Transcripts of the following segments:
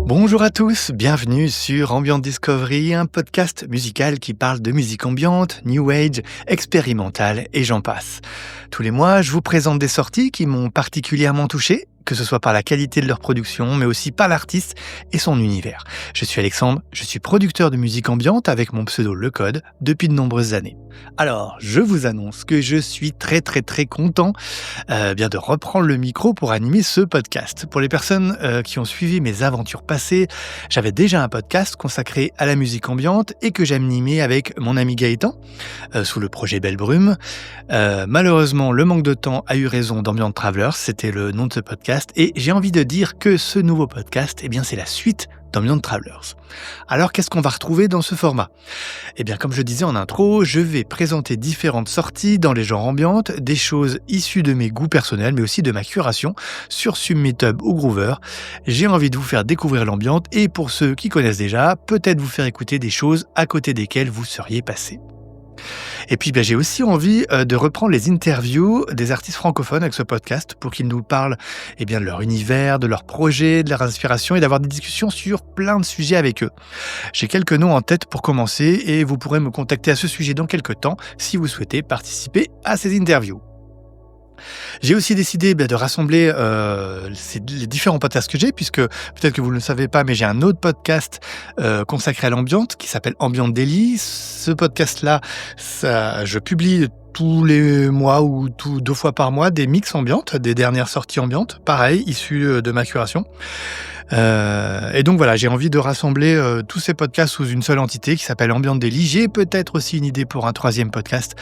Bonjour à tous, bienvenue sur Ambient Discovery, un podcast musical qui parle de musique ambiante, new age, expérimentale et j'en passe. Tous les mois, je vous présente des sorties qui m'ont particulièrement touché, que ce soit par la qualité de leur production, mais aussi par l'artiste et son univers. Je suis Alexandre, je suis producteur de musique ambiante avec mon pseudo Le Code depuis de nombreuses années. Alors, je vous annonce que je suis très content de reprendre le micro pour animer ce podcast. Pour les personnes qui ont suivi mes aventures passées, j'avais déjà un podcast consacré à la musique ambiante et que j'animais avec mon ami Gaëtan sous le projet Belle Brume. Malheureusement, le manque de temps a eu raison d'Ambient Travelers, c'était le nom de ce podcast, et j'ai envie de dire que ce nouveau podcast, c'est la suite d'Ambient Travelers. Alors, qu'est-ce qu'on va retrouver dans ce format ? Comme je disais en intro, je vais présenter différentes sorties dans les genres ambiantes, des choses issues de mes goûts personnels, mais aussi de ma curation sur Submitub ou Groover. J'ai envie de vous faire découvrir l'ambiante et pour ceux qui connaissent déjà, peut-être vous faire écouter des choses à côté desquelles vous seriez passé. Et puis j'ai aussi envie de reprendre les interviews des artistes francophones avec ce podcast pour qu'ils nous parlent de leur univers, de leurs projets, de leur inspiration et d'avoir des discussions sur plein de sujets avec eux. J'ai quelques noms en tête pour commencer et vous pourrez me contacter à ce sujet dans quelques temps si vous souhaitez participer à ces interviews. J'ai aussi décidé de rassembler les différents podcasts que j'ai, puisque peut-être que vous ne le savez pas, mais j'ai un autre podcast consacré à l'ambiante qui s'appelle Ambient Daily. Ce podcast-là, je publie tous les mois ou 2 fois par mois des mix ambiantes, des dernières sorties ambiantes, pareil, issues de ma curation. Et donc voilà, j'ai envie de rassembler tous ces podcasts sous une seule entité qui s'appelle Ambient Daily. J'ai peut-être aussi une idée pour un 3e podcast,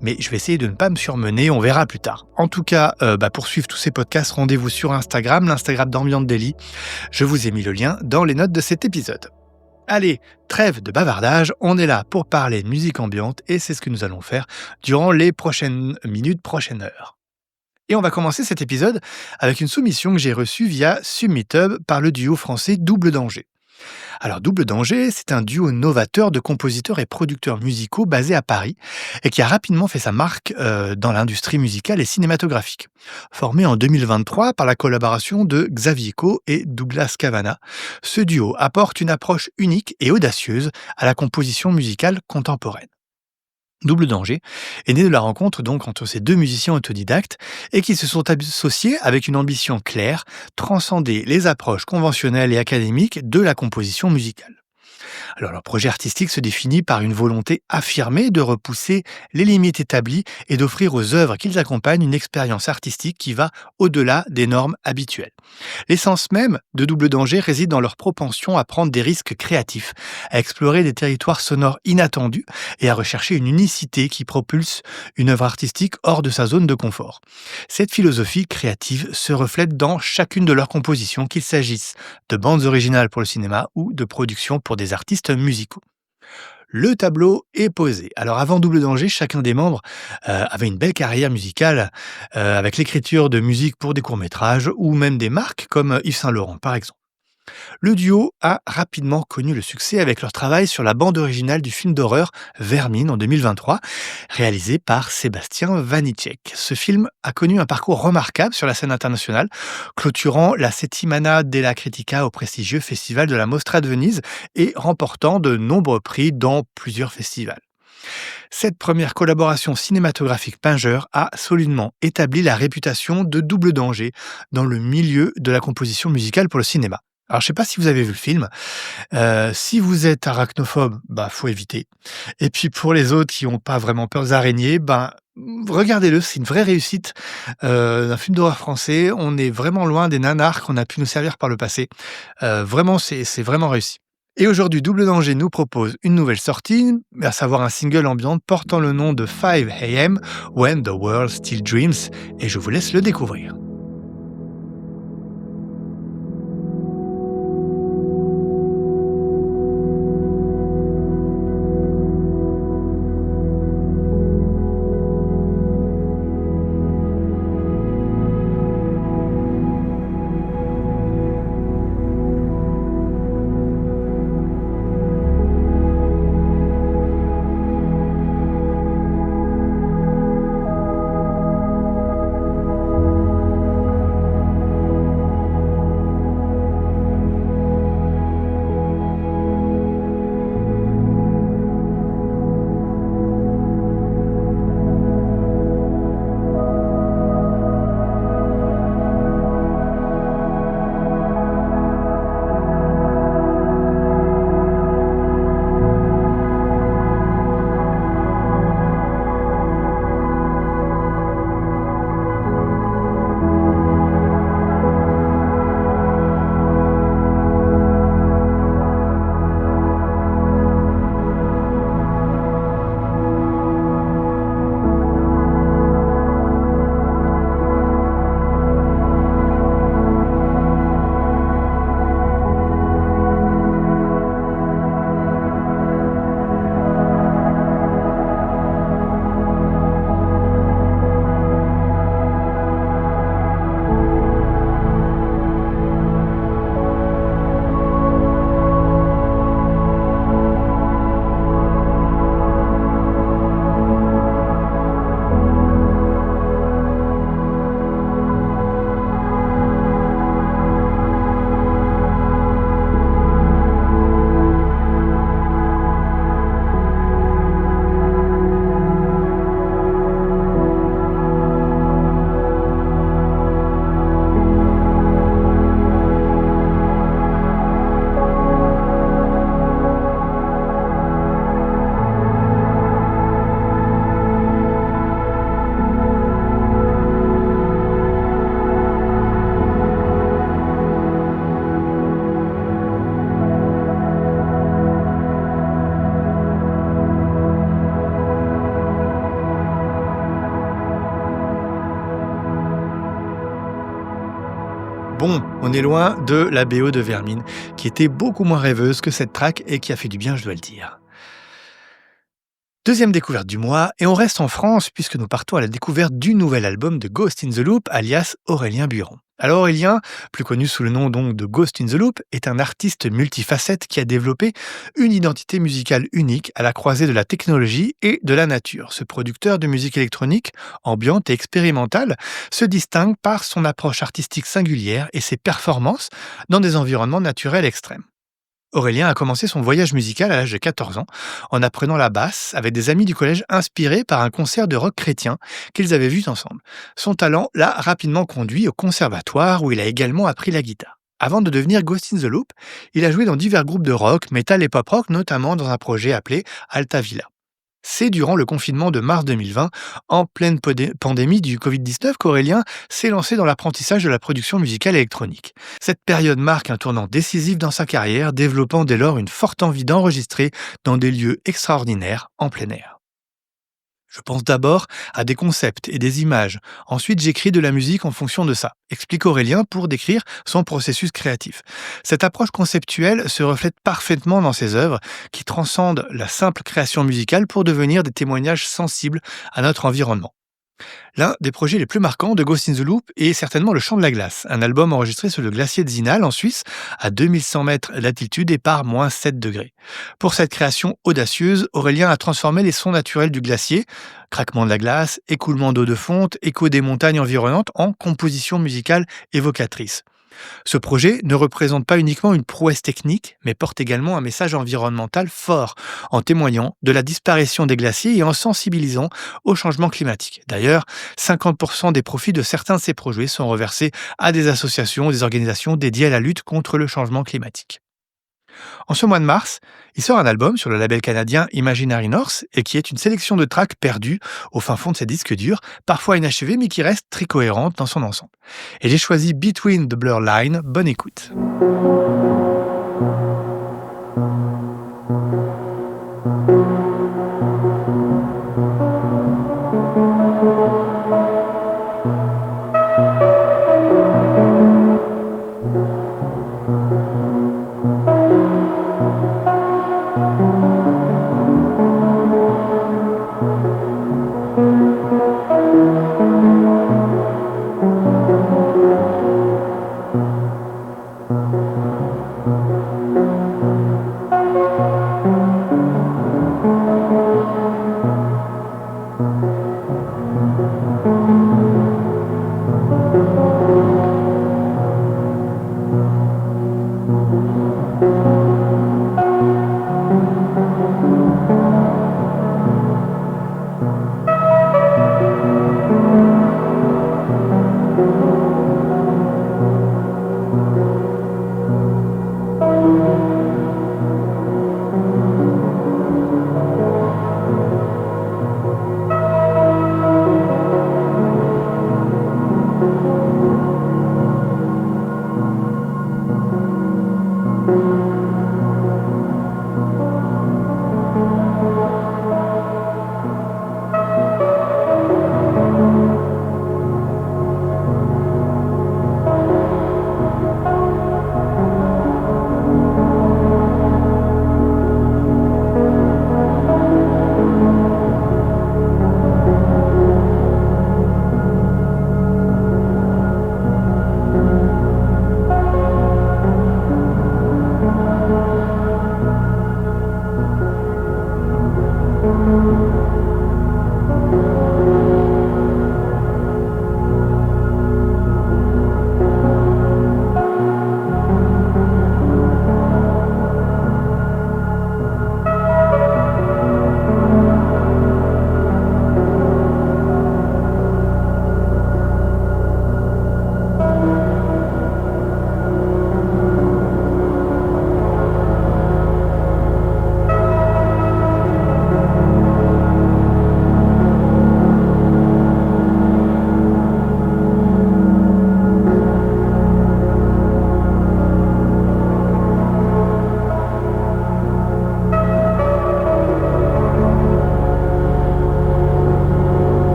mais je vais essayer de ne pas me surmener, on verra plus tard. En tout cas, pour suivre tous ces podcasts, rendez-vous sur Instagram, l'Instagram d'Ambient Daily. Je vous ai mis le lien dans les notes de cet épisode. Allez, trêve de bavardage, on est là pour parler de musique ambiante et c'est ce que nous allons faire durant les prochaines minutes, prochaines heures. Et on va commencer cet épisode avec une soumission que j'ai reçue via Submitub par le duo français Double Danger. Alors Double Danger, c'est un duo novateur de compositeurs et producteurs musicaux basé à Paris et qui a rapidement fait sa marque dans l'industrie musicale et cinématographique. Formé en 2023 par la collaboration de Xavier Co et Douglas Cavana, ce duo apporte une approche unique et audacieuse à la composition musicale contemporaine. Double Danger est né de la rencontre donc entre ces 2 musiciens autodidactes et qui se sont associés avec une ambition claire, transcender les approches conventionnelles et académiques de la composition musicale. Alors leur projet artistique se définit par une volonté affirmée de repousser les limites établies et d'offrir aux œuvres qu'ils accompagnent une expérience artistique qui va au-delà des normes habituelles. L'essence même de Double Danger réside dans leur propension à prendre des risques créatifs, à explorer des territoires sonores inattendus et à rechercher une unicité qui propulse une œuvre artistique hors de sa zone de confort. Cette philosophie créative se reflète dans chacune de leurs compositions, qu'il s'agisse de bandes originales pour le cinéma ou de productions pour des artistes musicaux. Le tableau est posé. Alors avant Double Danger, chacun des membres avait une belle carrière musicale avec l'écriture de musique pour des courts-métrages ou même des marques comme Yves Saint Laurent par exemple. Le duo a rapidement connu le succès avec leur travail sur la bande originale du film d'horreur Vermine en 2023, réalisé par Sébastien Vanitschek. Ce film a connu un parcours remarquable sur la scène internationale, clôturant la Settimana della Critica au prestigieux festival de la Mostra de Venise et remportant de nombreux prix dans plusieurs festivals. Cette première collaboration cinématographique majeure a solidement établi la réputation de Double Danger dans le milieu de la composition musicale pour le cinéma. Alors, je ne sais pas si vous avez vu le film. Si vous êtes arachnophobe, faut éviter. Et puis, pour les autres qui n'ont pas vraiment peur des araignées, regardez-le, c'est une vraie réussite d'un film d'horreur français. On est vraiment loin des nanars qu'on a pu nous servir par le passé. Vraiment, c'est vraiment réussi. Et aujourd'hui, Double Danger nous propose une nouvelle sortie, à savoir un single ambiante portant le nom de 5 AM, When the World Still Dreams, et je vous laisse le découvrir. Bon, on est loin de la BO de Vermine, qui était beaucoup moins rêveuse que cette track et qui a fait du bien, je dois le dire. Deuxième découverte du mois, et on reste en France puisque nous partons à la découverte du nouvel album de Ghost in the Loop, alias Aurélien Buron. Alors Aurélien, plus connu sous le nom donc de Ghost in the Loop, est un artiste multifacette qui a développé une identité musicale unique à la croisée de la technologie et de la nature. Ce producteur de musique électronique, ambiante et expérimentale, se distingue par son approche artistique singulière et ses performances dans des environnements naturels extrêmes. Aurélien a commencé son voyage musical à l'âge de 14 ans en apprenant la basse avec des amis du collège inspirés par un concert de rock chrétien qu'ils avaient vu ensemble. Son talent l'a rapidement conduit au conservatoire où il a également appris la guitare. Avant de devenir Ghost in the Loop, il a joué dans divers groupes de rock, metal et pop rock, notamment dans un projet appelé Alta Villa. C'est durant le confinement de mars 2020, en pleine pandémie du Covid-19, qu'Aurélien s'est lancé dans l'apprentissage de la production musicale électronique. Cette période marque un tournant décisif dans sa carrière, développant dès lors une forte envie d'enregistrer dans des lieux extraordinaires en plein air. Je pense d'abord à des concepts et des images. Ensuite, j'écris de la musique en fonction de ça, explique Aurélien pour décrire son processus créatif. Cette approche conceptuelle se reflète parfaitement dans ses œuvres, qui transcendent la simple création musicale pour devenir des témoignages sensibles à notre environnement. L'un des projets les plus marquants de Ghost in the Loop est certainement Le Chant de la Glace, un album enregistré sur le glacier de Zinal en Suisse, à 2100 mètres d'altitude et par moins 7 degrés. Pour cette création audacieuse, Aurélien a transformé les sons naturels du glacier, craquement de la glace, écoulement d'eau de fonte, écho des montagnes environnantes, en composition musicale évocatrice. Ce projet ne représente pas uniquement une prouesse technique, mais porte également un message environnemental fort, en témoignant de la disparition des glaciers et en sensibilisant au changement climatique. D'ailleurs, 50% des profits de certains de ces projets sont reversés à des associations ou des organisations dédiées à la lutte contre le changement climatique. En ce mois de mars, il sort un album sur le label canadien Imaginary North et qui est une sélection de tracks perdues au fin fond de ses disques durs, parfois inachevées mais qui restent très cohérentes dans son ensemble. Et j'ai choisi Between the Blur Line, bonne écoute.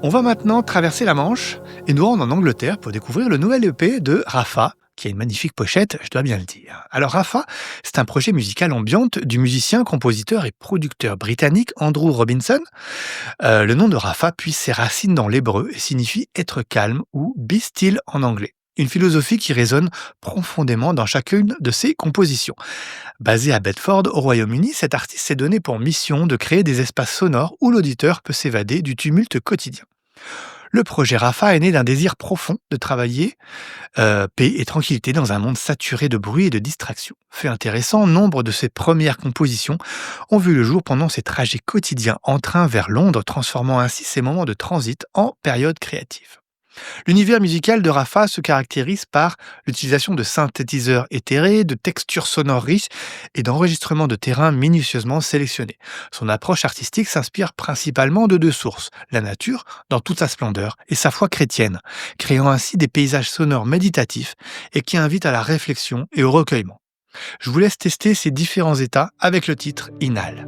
On va maintenant traverser la Manche et nous rendre en Angleterre pour découvrir le nouvel EP de Rafa, qui a une magnifique pochette, je dois bien le dire. Alors Rafa, c'est un projet musical ambiante du musicien, compositeur et producteur britannique Andrew Robinson. Le nom de Rafa puise ses racines dans l'hébreu et signifie être calme ou be still en anglais. Une philosophie qui résonne profondément dans chacune de ses compositions. Basé à Bedford, au Royaume-Uni, cet artiste s'est donné pour mission de créer des espaces sonores où l'auditeur peut s'évader du tumulte quotidien. Le projet Rafa est né d'un désir profond de travailler paix et tranquillité dans un monde saturé de bruit et de distractions. Fait intéressant, nombre de ses premières compositions ont vu le jour pendant ses trajets quotidiens en train vers Londres, transformant ainsi ces moments de transit en période créative. L'univers musical de Rafa se caractérise par l'utilisation de synthétiseurs éthérés, de textures sonores riches et d'enregistrements de terrain minutieusement sélectionnés. Son approche artistique s'inspire principalement de deux sources, la nature dans toute sa splendeur et sa foi chrétienne, créant ainsi des paysages sonores méditatifs et qui invitent à la réflexion et au recueillement. Je vous laisse tester ces différents états avec le titre Inhale.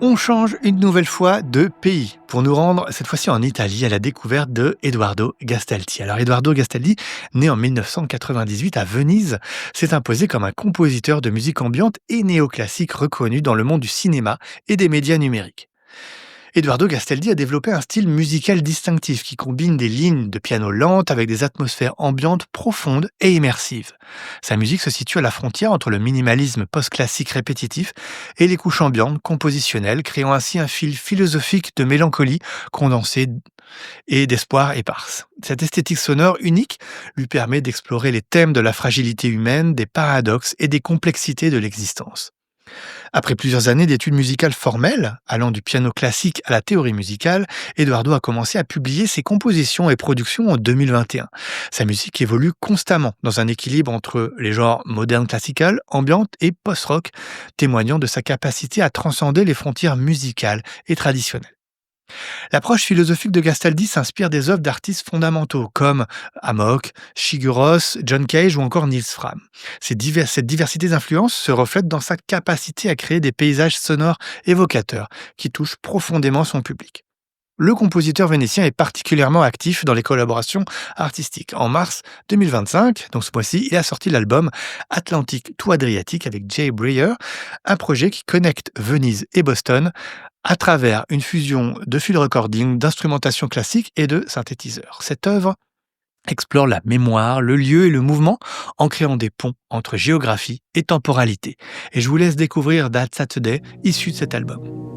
On change une nouvelle fois de pays pour nous rendre cette fois-ci en Italie à la découverte de Edoardo Gastaldi. Alors Edoardo Gastaldi, né en 1998 à Venise, s'est imposé comme un compositeur de musique ambiante et néoclassique reconnu dans le monde du cinéma et des médias numériques. Edoardo Gastaldi a développé un style musical distinctif qui combine des lignes de piano lentes avec des atmosphères ambiantes profondes et immersives. Sa musique se situe à la frontière entre le minimalisme post-classique répétitif et les couches ambiantes compositionnelles, créant ainsi un fil philosophique de mélancolie condensée et d'espoir éparse. Cette esthétique sonore unique lui permet d'explorer les thèmes de la fragilité humaine, des paradoxes et des complexités de l'existence. Après plusieurs années d'études musicales formelles, allant du piano classique à la théorie musicale, Eduardo a commencé à publier ses compositions et productions en 2021. Sa musique évolue constamment dans un équilibre entre les genres moderne classical, ambiante et post-rock, témoignant de sa capacité à transcender les frontières musicales et traditionnelles. L'approche philosophique de Gastaldi s'inspire des œuvres d'artistes fondamentaux comme Amok, Shigeros, John Cage ou encore Nils Fram. Cette diversité d'influences se reflète dans sa capacité à créer des paysages sonores évocateurs qui touchent profondément son public. Le compositeur vénitien est particulièrement actif dans les collaborations artistiques. En mars 2025, donc ce mois-ci, il a sorti l'album Atlantic to Adriatic avec Jay Breyer, un projet qui connecte Venise et Boston à travers une fusion de field recording, d'instrumentation classique et de synthétiseurs. Cette œuvre explore la mémoire, le lieu et le mouvement en créant des ponts entre géographie et temporalité. Et je vous laisse découvrir That Saturday, issu de cet album.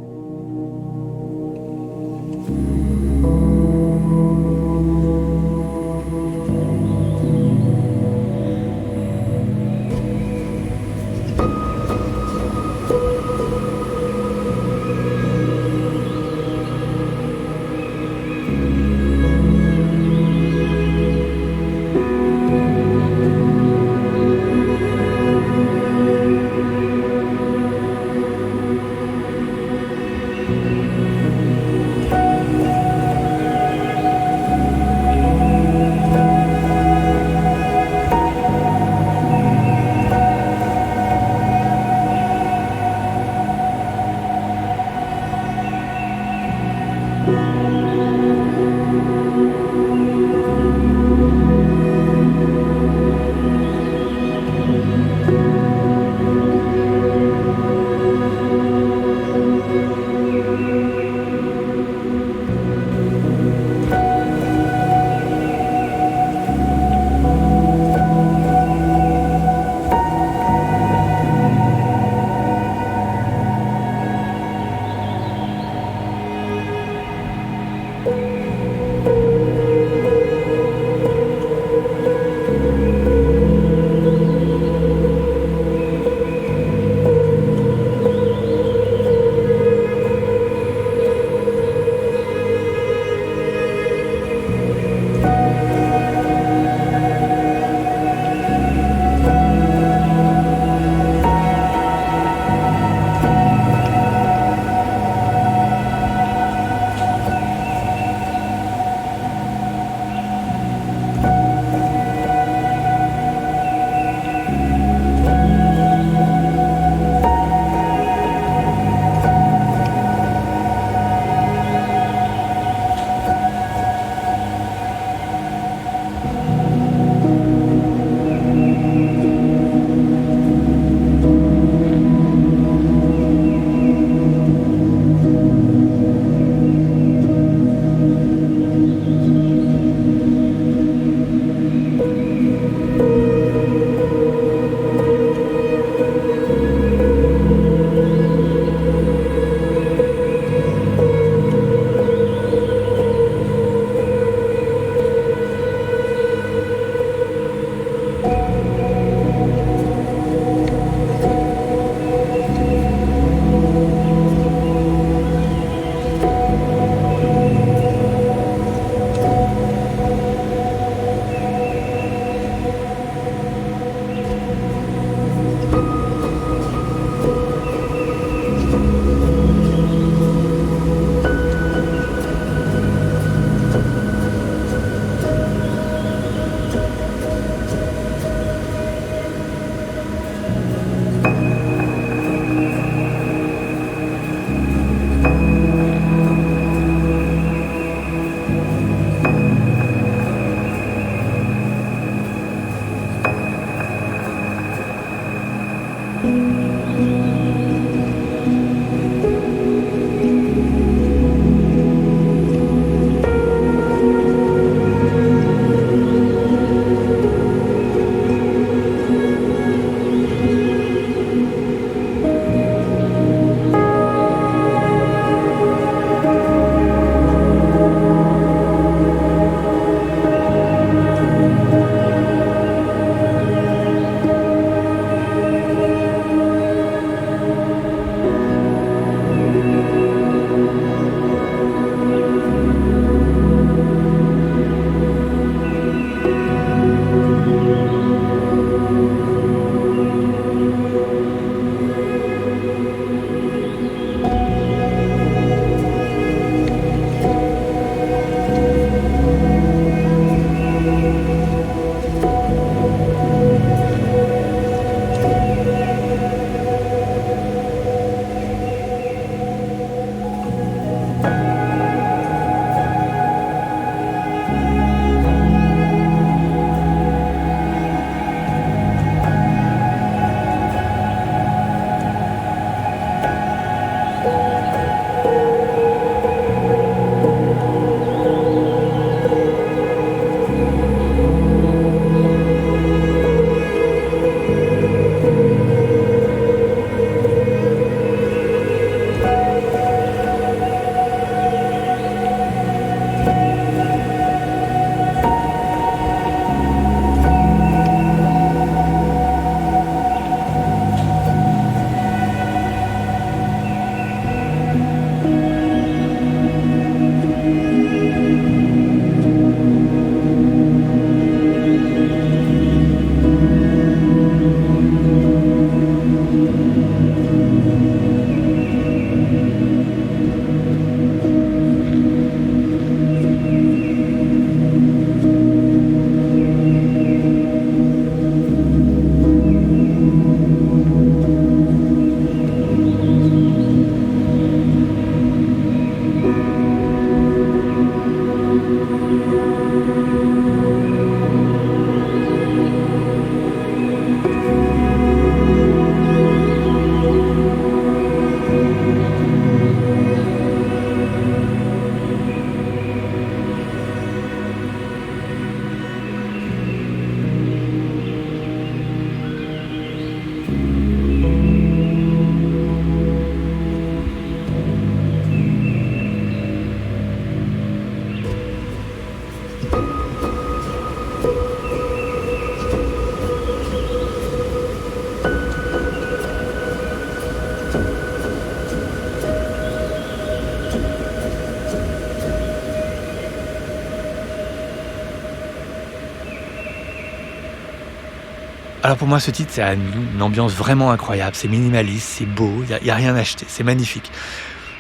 Alors pour moi, ce titre, c'est une ambiance vraiment incroyable. C'est minimaliste, c'est beau, il y a rien à acheter, c'est magnifique.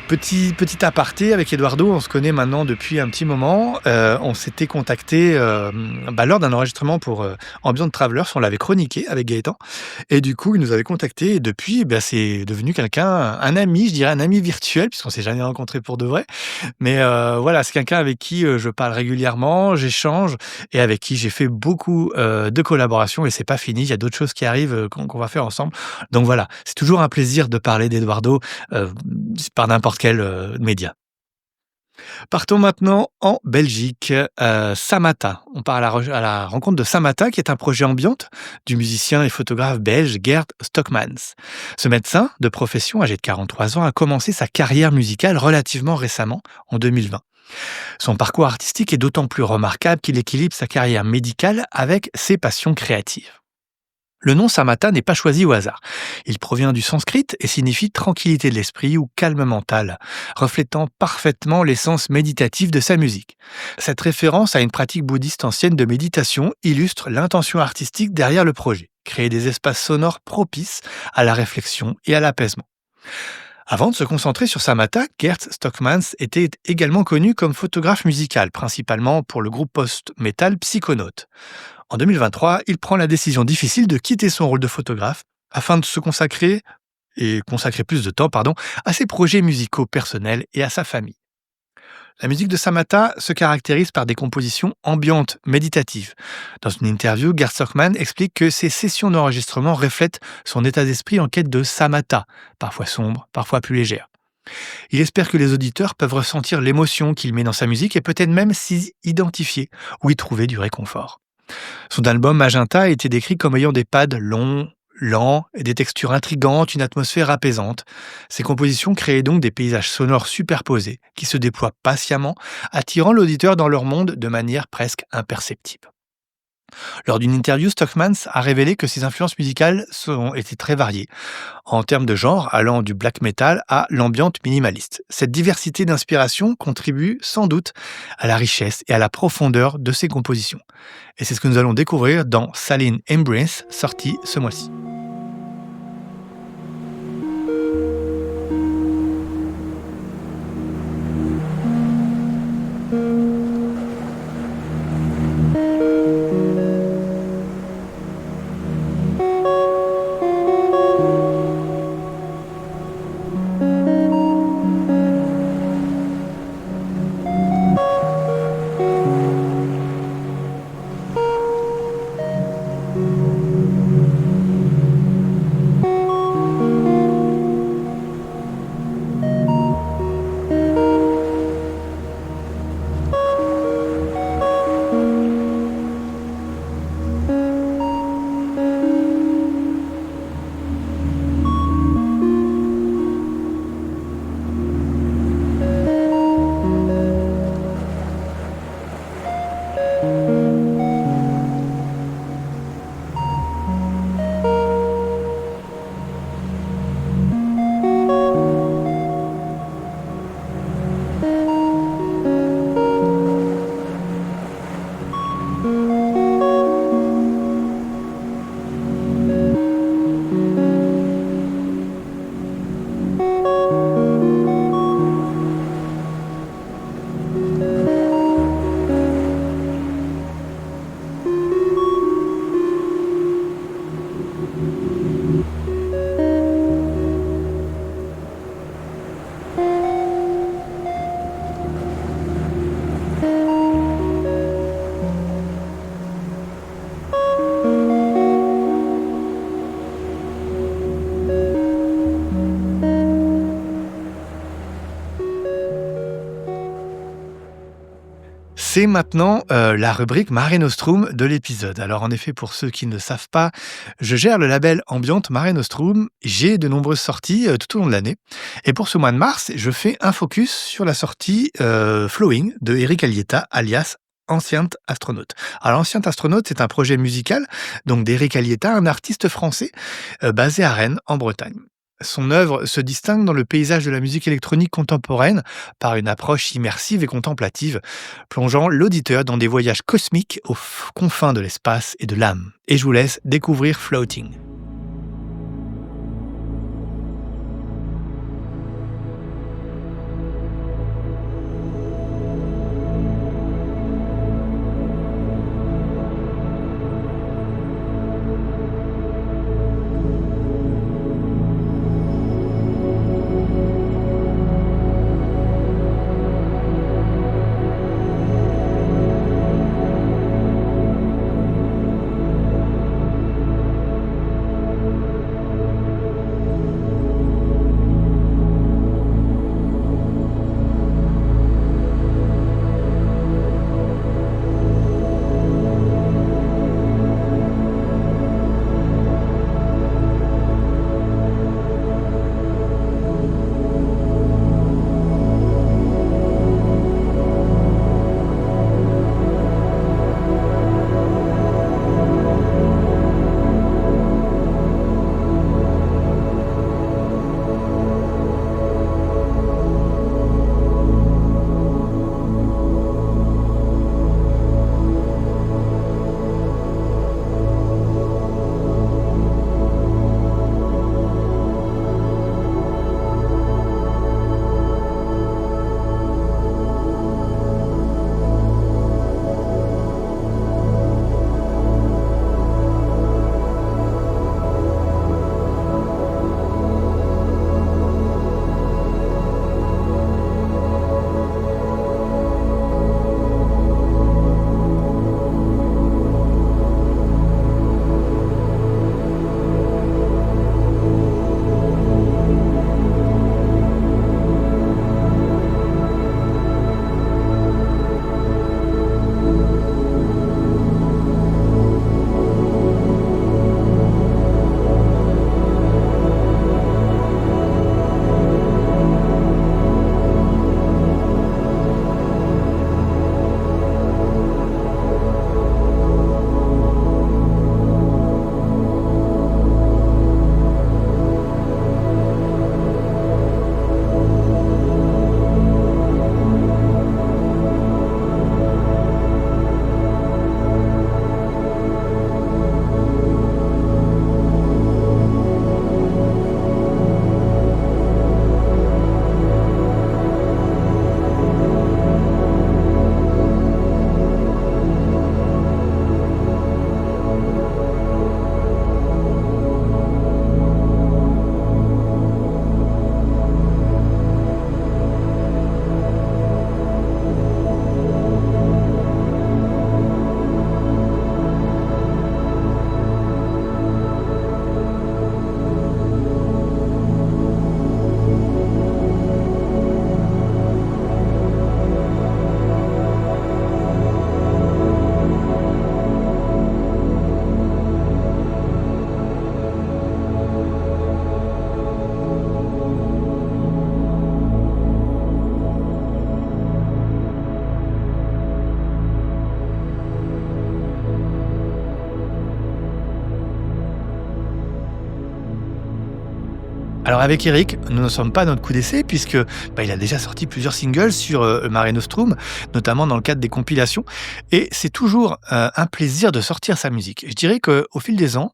Petit aparté avec Eduardo, on se connaît maintenant depuis un petit moment. On s'était contacté lors d'un enregistrement pour Ambient Travelers, on l'avait chroniqué avec Gaëtan. Et du coup, il nous avait contacté. Et depuis, c'est devenu quelqu'un, un ami, je dirais un ami virtuel, puisqu'on s'est jamais rencontré pour de vrai. Mais voilà, c'est quelqu'un avec qui je parle régulièrement, j'échange et avec qui j'ai fait beaucoup de collaborations. Et c'est pas fini, il y a d'autres choses qui arrivent qu'on va faire ensemble. Donc voilà, c'est toujours un plaisir de parler d'Eduardo euh, par n'importe quel média. Partons maintenant en Belgique, Samata. On part à la rencontre de Samata, qui est un projet ambiante du musicien et photographe belge Gert Stockmans. Ce médecin de profession, âgé de 43 ans, a commencé sa carrière musicale relativement récemment, en 2020. Son parcours artistique est d'autant plus remarquable qu'il équilibre sa carrière médicale avec ses passions créatives. Le nom Samatha n'est pas choisi au hasard. Il provient du sanskrit et signifie tranquillité de l'esprit ou calme mental, reflétant parfaitement l'essence méditative de sa musique. Cette référence à une pratique bouddhiste ancienne de méditation illustre l'intention artistique derrière le projet, créer des espaces sonores propices à la réflexion et à l'apaisement. Avant de se concentrer sur Samatha, Gert Stockmans était également connu comme photographe musical, principalement pour le groupe post-metal Psychonaut. En 2023, il prend la décision difficile de quitter son rôle de photographe afin de se consacrer plus de temps, à ses projets musicaux personnels et à sa famille. La musique de Samatha se caractérise par des compositions ambiantes, méditatives. Dans une interview, Gert Stockman explique que ses sessions d'enregistrement reflètent son état d'esprit en quête de Samatha, parfois sombre, parfois plus légère. Il espère que les auditeurs peuvent ressentir l'émotion qu'il met dans sa musique et peut-être même s'y identifier ou y trouver du réconfort. Son album Magenta a été décrit comme ayant des pads longs, lents et des textures intrigantes, une atmosphère apaisante. Ses compositions créaient donc des paysages sonores superposés qui se déploient patiemment, attirant l'auditeur dans leur monde de manière presque imperceptible. Lors d'une interview, Stockmans a révélé que ses influences musicales étaient très variées, en termes de genre allant du black metal à l'ambiante minimaliste. Cette diversité d'inspiration contribue sans doute à la richesse et à la profondeur de ses compositions. Et c'est ce que nous allons découvrir dans Saline Embrace, sorti ce mois-ci. C'est maintenant la rubrique Mare Nostrum de l'épisode. Alors en effet, pour ceux qui ne savent pas, je gère le label ambiante Mare Nostrum. J'ai de nombreuses sorties tout au long de l'année. Et pour ce mois de mars, je fais un focus sur la sortie Flowing de Eric Alieta, alias Ancient Astronaute. Alors Ancient Astronaute, c'est un projet musical donc d'Eric Alieta, un artiste français basé à Rennes, en Bretagne. Son œuvre se distingue dans le paysage de la musique électronique contemporaine par une approche immersive et contemplative, plongeant l'auditeur dans des voyages cosmiques aux confins de l'espace et de l'âme. Et je vous laisse découvrir Floating. Alors avec Eric, nous ne sommes pas à notre coup d'essai puisque il a déjà sorti plusieurs singles sur Mare Nostrum, notamment dans le cadre des compilations, et c'est toujours un plaisir de sortir sa musique. Je dirais qu'au fil des ans,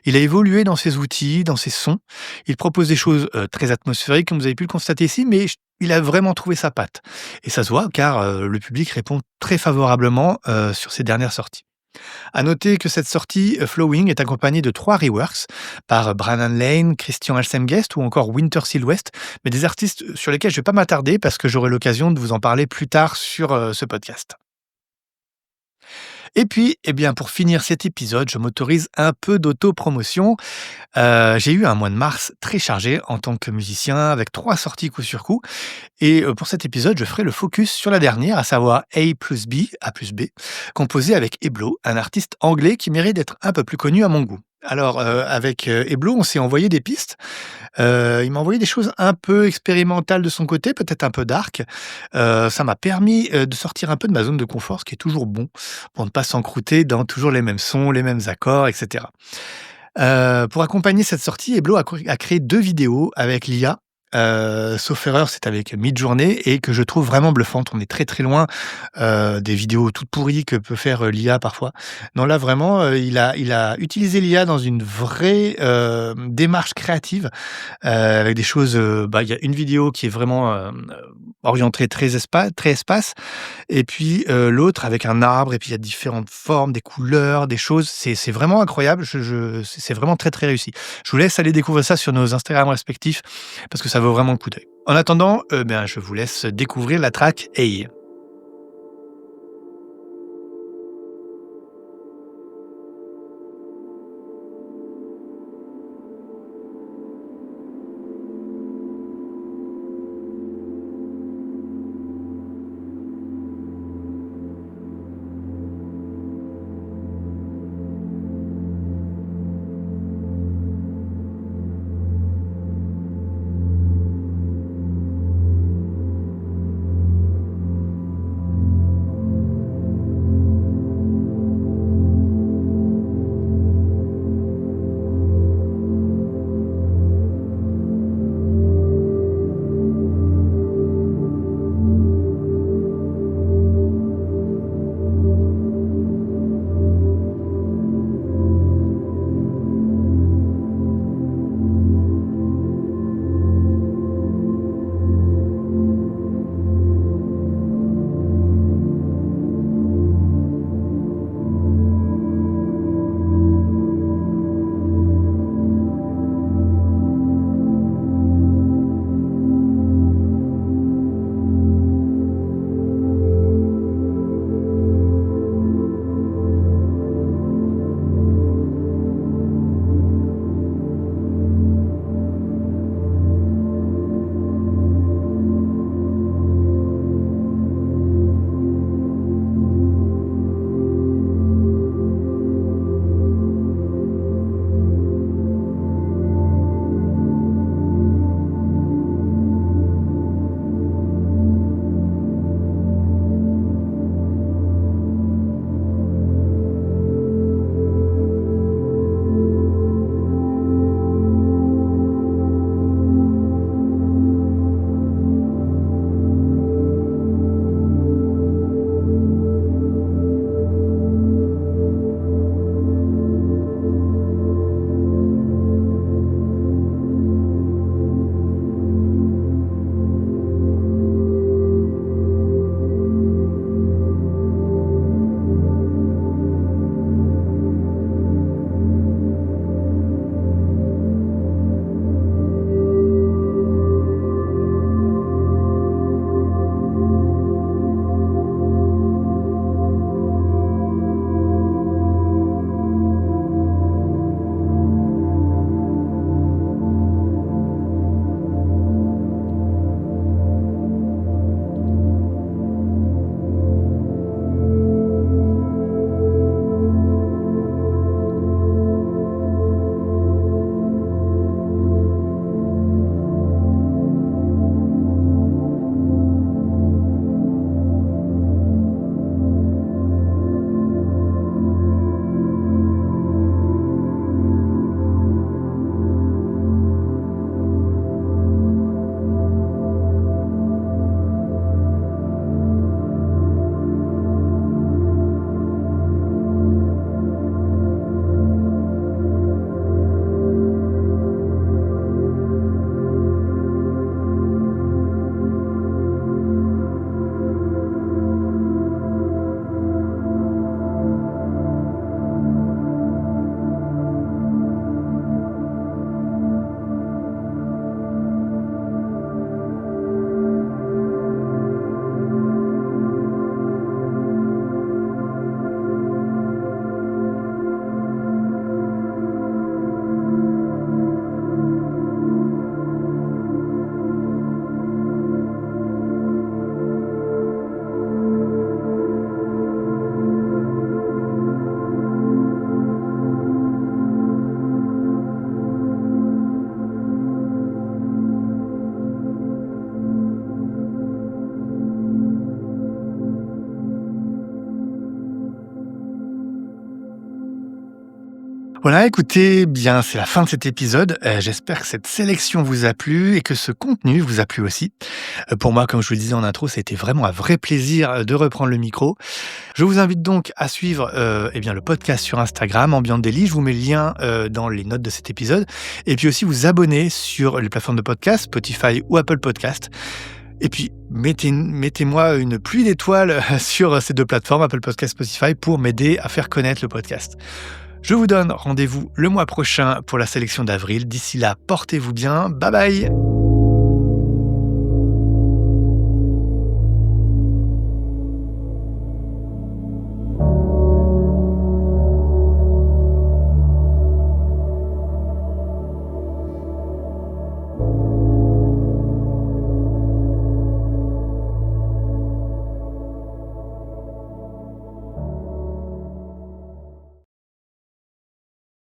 il a évolué dans ses outils, dans ses sons. Il propose des choses très atmosphériques, comme vous avez pu le constater ici, mais il a vraiment trouvé sa patte. Et ça se voit car le public répond très favorablement sur ses dernières sorties. À noter que cette sortie Flowing est accompagnée de 3 reworks par Brannan Lane, Christian Alsemguest ou encore Winter West, mais des artistes sur lesquels je ne vais pas m'attarder parce que j'aurai l'occasion de vous en parler plus tard sur ce podcast. Et puis, pour finir cet épisode, je m'autorise un peu d'auto-promotion. J'ai eu un mois de mars très chargé en tant que musicien avec 3 sorties coup sur coup. Et pour cet épisode, je ferai le focus sur la dernière, à savoir A plus B, composée avec Eblo, un artiste anglais qui mérite d'être un peu plus connu à mon goût. Alors, avec Eblo, on s'est envoyé des pistes. Il m'a envoyé des choses un peu expérimentales de son côté, peut-être un peu dark. Ça m'a permis de sortir un peu de ma zone de confort, ce qui est toujours bon, pour ne pas s'encrouter dans toujours les mêmes sons, les mêmes accords, etc. Pour accompagner cette sortie, Heblo a créé 2 vidéos avec l'IA, sauf erreur, c'est avec Midjourney et que je trouve vraiment bluffante. On est très, très loin, des vidéos toutes pourries que peut faire, l'IA parfois. Non, là vraiment, il a utilisé l'IA dans une vraie, démarche créative, avec des choses, il y a une vidéo qui est vraiment, orientée très espace et puis, l'autre avec un arbre et puis il y a différentes formes, des couleurs, des choses. C'est vraiment incroyable. C'est vraiment très, très réussi. Je vous laisse aller découvrir ça sur nos Instagram respectifs parce que ça vaut vraiment le coup d'œil. En attendant, je vous laisse découvrir la track Hey. Voilà, écoutez, bien, c'est la fin de cet épisode. J'espère que cette sélection vous a plu et que ce contenu vous a plu aussi. Pour moi, comme je vous le disais en intro, c'était vraiment un vrai plaisir de reprendre le micro. Je vous invite donc à suivre le podcast sur Instagram, Ambient Daily. Je vous mets le lien dans les notes de cet épisode. Et puis aussi vous abonner sur les plateformes de podcast, Spotify ou Apple Podcast. Et puis, mettez-moi une pluie d'étoiles sur ces deux plateformes, Apple Podcast, Spotify, pour m'aider à faire connaître le podcast. Je vous donne rendez-vous le mois prochain pour la sélection d'avril. D'ici là, portez-vous bien. Bye bye!